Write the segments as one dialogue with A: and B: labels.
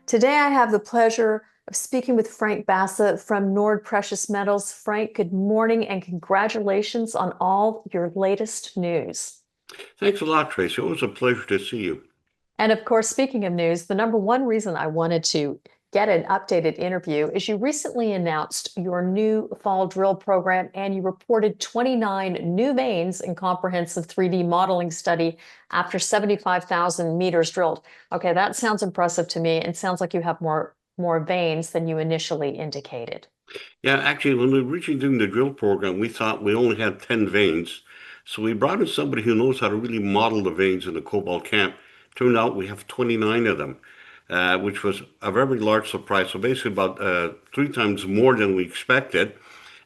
A: Today, I have the pleasure of speaking with Frank Basa from Nord Precious Metals. Frank, good morning and congratulations on all your latest news.
B: Thanks a lot, Tracy. It was a pleasure to see you.
A: And of course, speaking of news, the number one reason I wanted to get an updated interview is you recently announced your new fall drill program and you reported 29 new veins in comprehensive 3D modeling study after 75,000 meters drilled. Okay, that sounds impressive to me and sounds like you have more veins than you initially indicated.
B: Yeah, actually, when we were originally doing the drill program, we thought we only had 10 veins. So we brought in somebody who knows how to really model the veins in the Cobalt Camp. Turned out we have 29 of them, which was a very large surprise. So basically about 3 times more than we expected.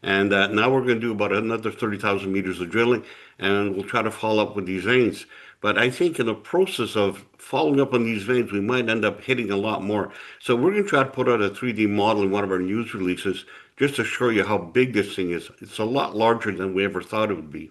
B: And now we're going to do about another 30,000 meters of drilling, and we'll try to follow up with these veins. But I think in the process of following up on these veins, we might end up hitting a lot more. So we're going to try to put out a 3D model in one of our news releases just to show you how big this thing is. It's a lot larger than we ever thought it would be.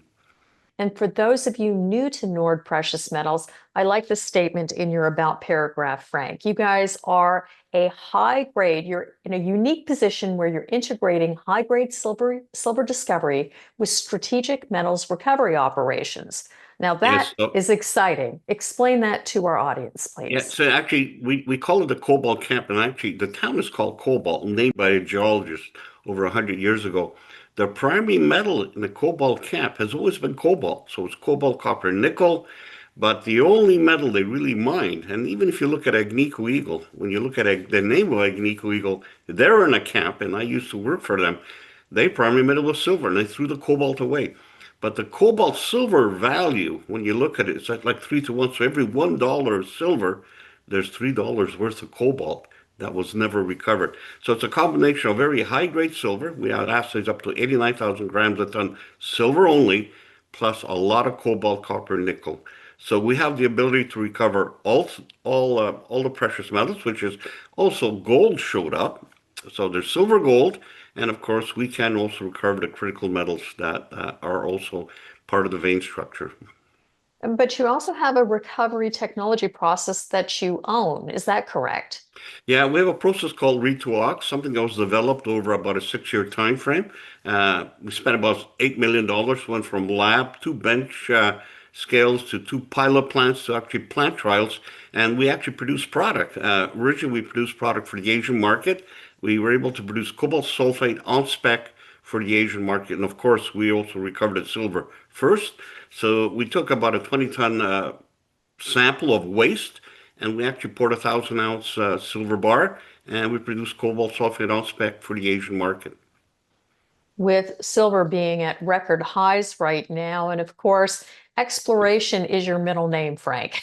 A: And for those of you new to Nord Precious Metals, I like the statement in your about paragraph, Frank. You guys are a high grade, you're in a unique position where you're integrating high grade silver discovery with strategic metals recovery operations. Now that
B: Yes. So,
A: is exciting. Explain that to our audience,
B: yeah.
A: please.
B: So actually, we call it the Cobalt Camp, and actually, the town is called Cobalt, named by a geologist over 100 years ago. The primary metal in the Cobalt Camp has always been cobalt. So it's cobalt, copper, nickel. But the only metal they really mined, and even if you look at Agnico Eagle, when you look at the name of Agnico Eagle, they're in a camp, and I used to work for them. They primary metal was silver, and they threw the cobalt away. But the cobalt silver value, when you look at it, it's like 3 to 1. So every $1 of silver, there's $3 worth of cobalt that was never recovered. So it's a combination of very high grade silver. We have assays up to 89,000 grams a ton silver only, plus a lot of cobalt, copper, nickel. So we have the ability to recover all the precious metals, which is also gold showed up. So there's silver, gold, and of course we can also recover the critical metals that are also part of the vein structure.
A: But you also have a recovery technology process that you own. Is that correct?
B: Yeah, we have a process called Read-to-Ox, something that was developed over about a 6 year time frame. We spent about $8 million, went from lab to bench scales to 2 pilot plants to actually plant trials, and we actually produced product. Originally, we produced product for the Asian market. We were able to produce cobalt sulfate on spec for the Asian market, and of course, we also recovered the silver first. So we took about a 20-ton sample of waste, and we actually poured 1,000 ounce silver bar, and we produced cobalt sulfate on spec for the Asian market.
A: With silver being at record highs right now. And of course, exploration is your middle name, Frank.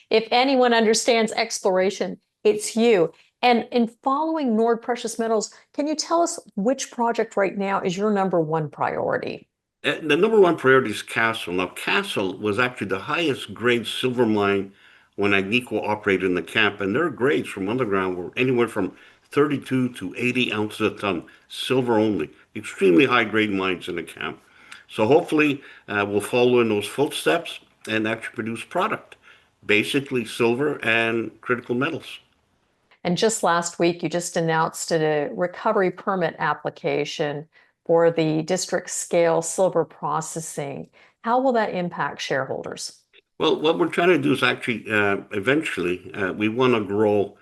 A: If anyone understands exploration, it's you. And in following Nord Precious Metals, can you tell us which project right now is your number one priority?
B: The number one priority is Castle. Now, Castle was actually the highest grade silver mine when Agnico operated in the camp, and their grades from underground were anywhere from 32 to 80 ounces a ton, silver only. Extremely high grade mines in the camp. So hopefully we'll follow in those footsteps and actually produce product, basically silver and critical metals.
A: And just last week, you just announced a recovery permit application for the district scale silver processing. How will that impact shareholders?
B: Well, what we're trying to do is actually eventually we want to grow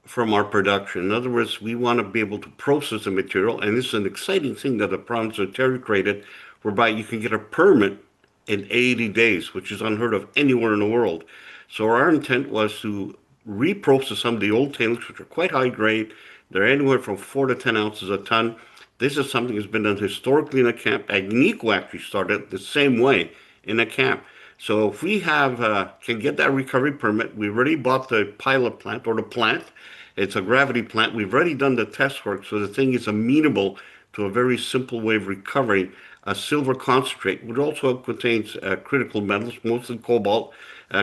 B: from our production. In other words, we want to be able to process the material, and this is an exciting thing that the province of Ontario created, whereby you can get a permit in 80 days, which is unheard of anywhere in the world. So our intent was to reprocess some of the old tailings, which are quite high grade. They're anywhere from 4 to 10 ounces a ton. This is something that's been done historically in a camp. Agnico actually started the same way in a camp. So if we have can get that recovery permit, we already bought the pilot plant or the plant. It's a gravity plant. We've already done the test work, so the thing is amenable to a very simple way of recovering a silver concentrate, which also contains critical metals, mostly cobalt,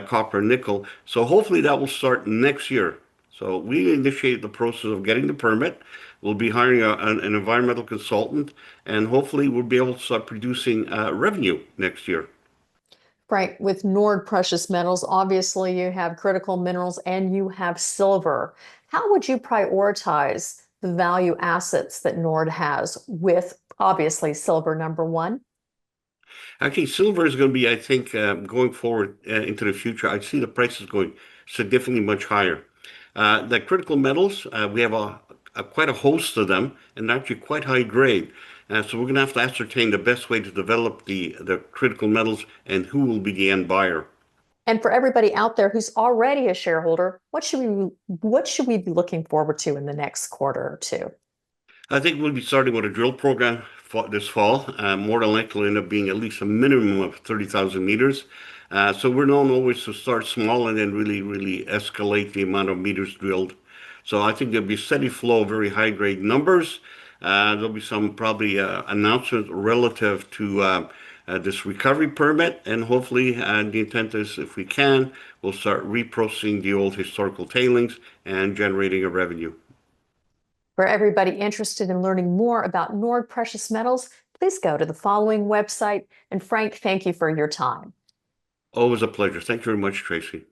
B: copper, nickel. So hopefully that will start next year. So we initiated the process of getting the permit. We'll be hiring an environmental consultant, and hopefully we'll be able to start producing revenue next year.
A: Frank, with Nord Precious Metals, obviously you have critical minerals and you have silver. How would you prioritize the value assets that Nord has with obviously silver number one?
B: Actually, silver is going to be, I think, going forward into the future. I see the prices going significantly much higher. The critical metals, we have quite a host of them, and actually quite high grade. So we're going to have to ascertain the best way to develop the critical metals and who will be the end buyer.
A: And for everybody out there who's already a shareholder, what should we be looking forward to in the next quarter or two?
B: I think we'll be starting with a drill program this fall. More than likely will end up being at least a minimum of 30,000 meters. So we're known always to start small and then really, really escalate the amount of meters drilled. So I think there'll be a steady flow of very high grade numbers. There'll be some probably announcements relative to this recovery permit, and hopefully the intent is, if we can, we'll start reprocessing the old historical tailings and generating a revenue.
A: For everybody interested in learning more about Nord Precious Metals, please go to the following website. And Frank, thank you for your time.
B: Always a pleasure. Thank you very much, Tracy.